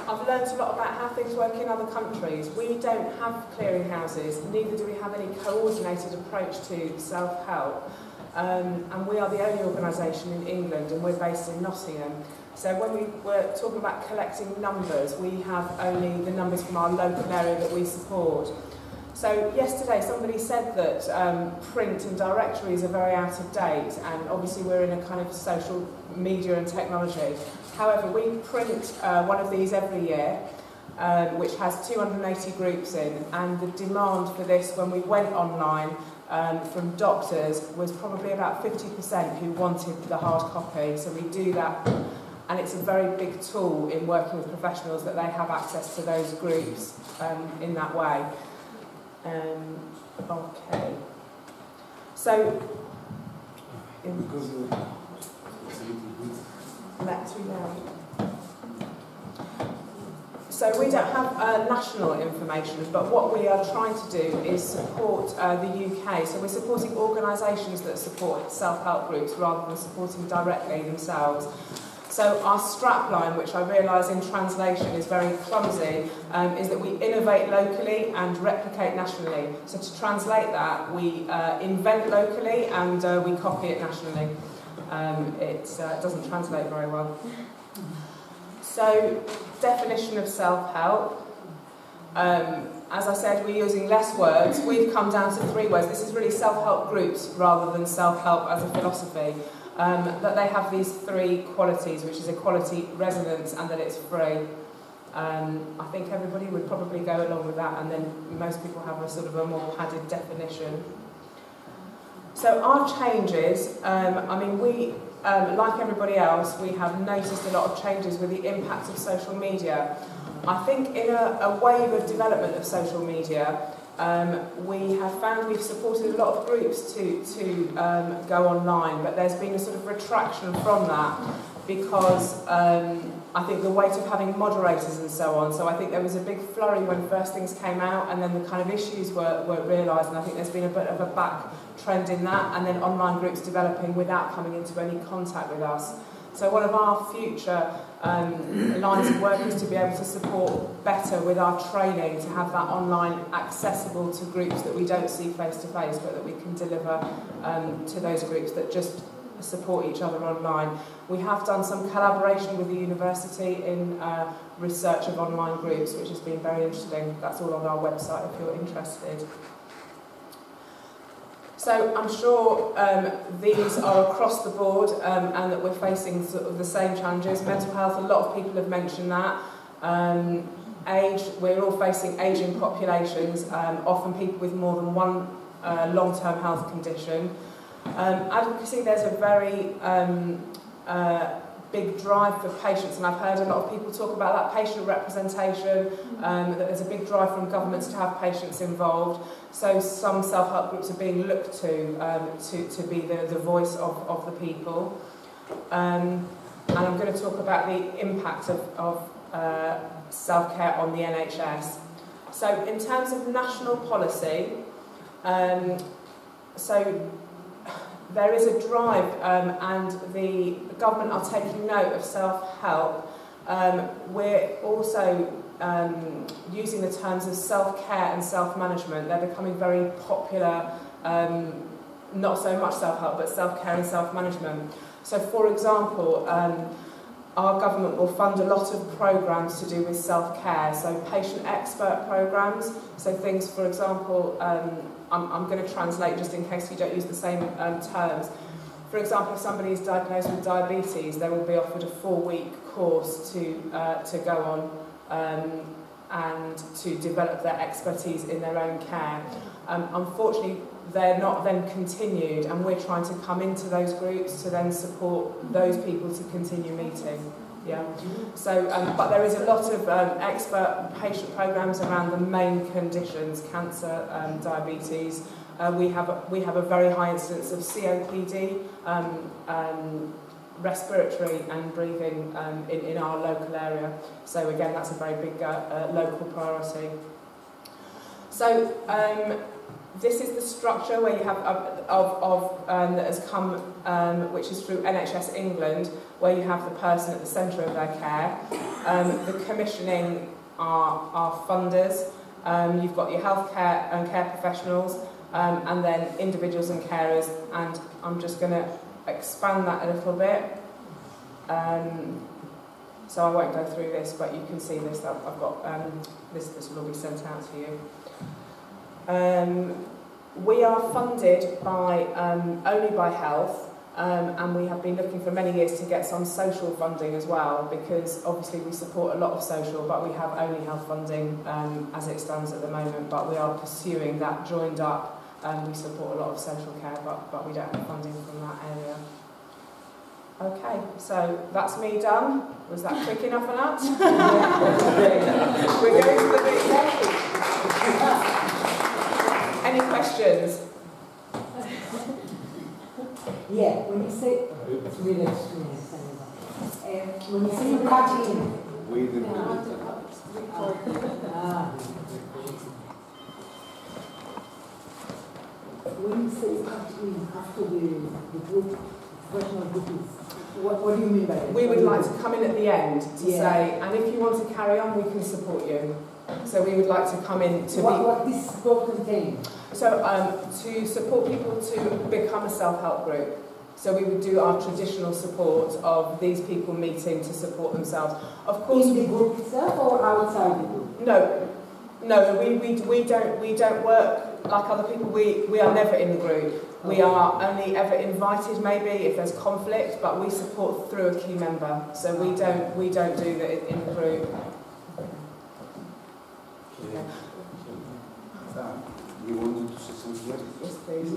I've learned a lot about how things work in other countries. We don't have clearinghouses, neither do we have any coordinated approach to self-help. And we are the only organisation in England, and we're based in Nottingham. So when we were talking about collecting numbers, we have only the numbers from our local area that we support. So yesterday somebody said that print and directories are very out of date, and obviously we're in a kind of social media and technology. However, we print one of these every year, which has 280 groups in, and the demand for this when we went online from doctors was probably about 50% who wanted the hard copy. So we do that, and it's a very big tool in working with professionals that they have access to those groups in that way. Okay. So, so we don't have national information, but what we are trying to do is support the UK. So we're supporting organisations that support self-help groups rather than supporting directly themselves. So our strapline, which I realise in translation is very clumsy, is that we innovate locally and replicate nationally. So to translate that, we invent locally and we copy it nationally. It doesn't translate very well. So, definition of self-help. As I said, we're using less words. We've come down to 3 words. This is really self-help groups rather than self-help as a philosophy. That they have these 3 qualities, which is equality, resonance, and that it's free. I think everybody would probably go along with that, and then most people have a sort of a more padded definition. So our changes, I mean, we, like everybody else, we have noticed a lot of changes with the impact of social media. I think in a wave of development of social media, we have found we've supported a lot of groups to go online, but there's been a sort of retraction from that because I think the weight of having moderators and so on. So I think there was a big flurry when first things came out, and then the kind of issues were realised, and I think there's been a bit of a back trend in that, and then online groups developing without coming into any contact with us. So one of our future lines of work is to be able to support better with our training, to have that online accessible to groups that we don't see face to face, but that we can deliver to those groups that just support each other online. We have done some collaboration with the university in research of online groups, which has been very interesting. That's all on our website if you're interested. So I'm sure these are across the board and that we're facing sort of the same challenges. Mental health, a lot of people have mentioned that. Age, we're all facing ageing populations, often people with more than one long-term health condition. Advocacy, there's a very big drive for patients, and I've heard a lot of people talk about that patient representation, that there's a big drive from governments to have patients involved. So some self-help groups are being looked to be the voice of the people. And I'm going to talk about the impact of self-care on the NHS. So in terms of national policy, so there is a drive and the government are taking note of self-help. We're also using the terms of self-care and self-management. They're becoming very popular, not so much self-help, but self-care and self-management. So for example, our government will fund a lot of programmes to do with self-care, so patient expert programmes, so things, for example, I'm going to translate just in case you don't use the same terms. For example, if somebody is diagnosed with diabetes, they will be offered a 4-week course to go on and to develop their expertise in their own care. Unfortunately, they're not then continued, and we're trying to come into those groups to then support those people to continue meeting. Yeah. So, but there is a lot of expert patient programs around the main conditions: cancer, diabetes. We have a very high incidence of COPD, respiratory and breathing in our local area. So again, that's a very big local priority. So This is the structure where you have that has come, which is through NHS England, where you have the person at the centre of their care. The commissioning are funders. You've got your healthcare and care professionals, and then individuals and carers. And I'm just going to expand that a little bit. So I won't go through this, but you can see this. I've got this will all be sent out to you. We are funded by only by health, and we have been looking for many years to get some social funding as well, because obviously we support a lot of social, but we have only health funding as it stands at the moment. But we are pursuing that joined up. We support a lot of social care, but we don't have funding from that area. Okay, so that's me done. Was that quick enough or not? We're going to the big day. Any questions? Yeah, when you say when you say you cut in, when you say you cut in after the group, professional group is, what do you mean by that? We would like to come in at the end to say, and if you want to carry on, we can support you. So we would like to come in to what this scope contains? So to support people to become a self-help group. So we would do our traditional support of these people meeting to support themselves. Of course, in the group itself or outside the group? No, we don't work like other people. We are never in the group. We are only ever invited, maybe if there's conflict, but we support through a key member. So we don't do that in the group. Okay. You wanted to say something? Yes, please.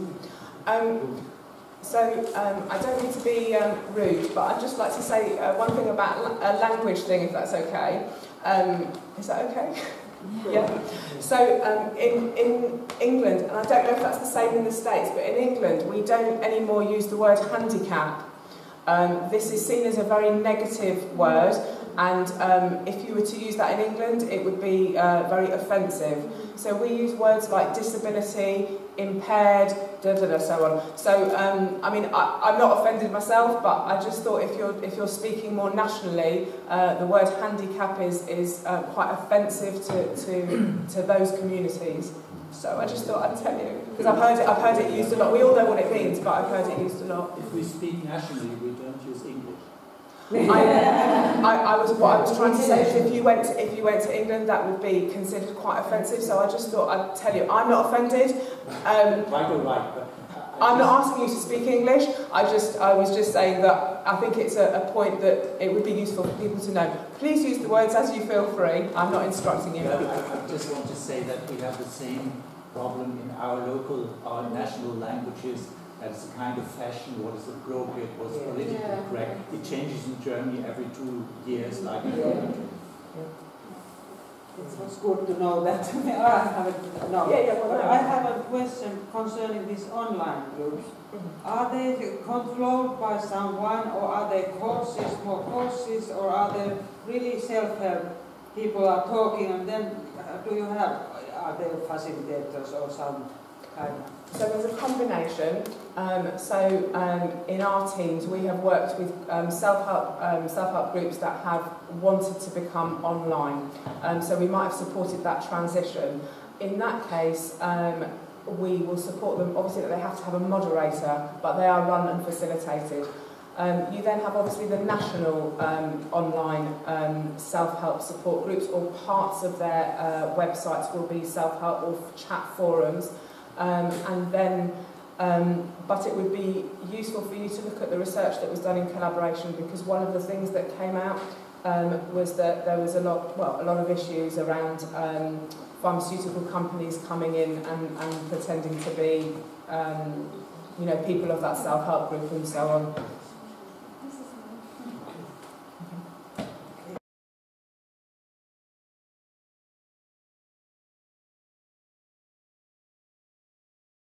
So I don't need to be rude, but I'd just like to say one thing about a language thing, if that's okay. Is that okay? Yeah. So in England, and I don't know if that's the same in the States, but in England we don't anymore use the word handicap. This is seen as a very negative word, and if you were to use that in England, it would be very offensive. So we use words like disability, impaired, so on. So I mean, I'm not offended myself, but I just thought if you're speaking more nationally, the word handicap is quite offensive to those communities. So I just thought I'd tell you, because I've heard it used a lot. We all know what it means, but I've heard it used a lot. If we speak nationally, we don't use English. What I was trying to say is if you went to England, that would be considered quite offensive. So I just thought I'd tell you, I'm not offended. I'm not asking you to speak English. I was just saying that I think it's a point that it would be useful for people to know. Please use the words as you feel free. I'm not instructing you. I just want to say that we have the same problem in our national languages. As a kind of fashion, what is appropriate, what is politically correct. It changes in Germany every 2 years, like in the country. It's good to know that. I have a question concerning these online groups. Are they controlled by someone, or are they more courses, or are they really self-help people are talking, and then are they facilitators or some kind of? So there's a combination. In our teams, we have worked with self-help groups that have wanted to become online. So we might have supported that transition. In that case, we will support them. Obviously, they have to have a moderator, but they are run and facilitated. You then have obviously the national online self-help support groups, or parts of their websites will be self-help or chat forums. But it would be useful for you to look at the research that was done in collaboration, because one of the things that came out was that there was a lot of issues around pharmaceutical companies coming in and pretending to be, people of that self-help group and so on.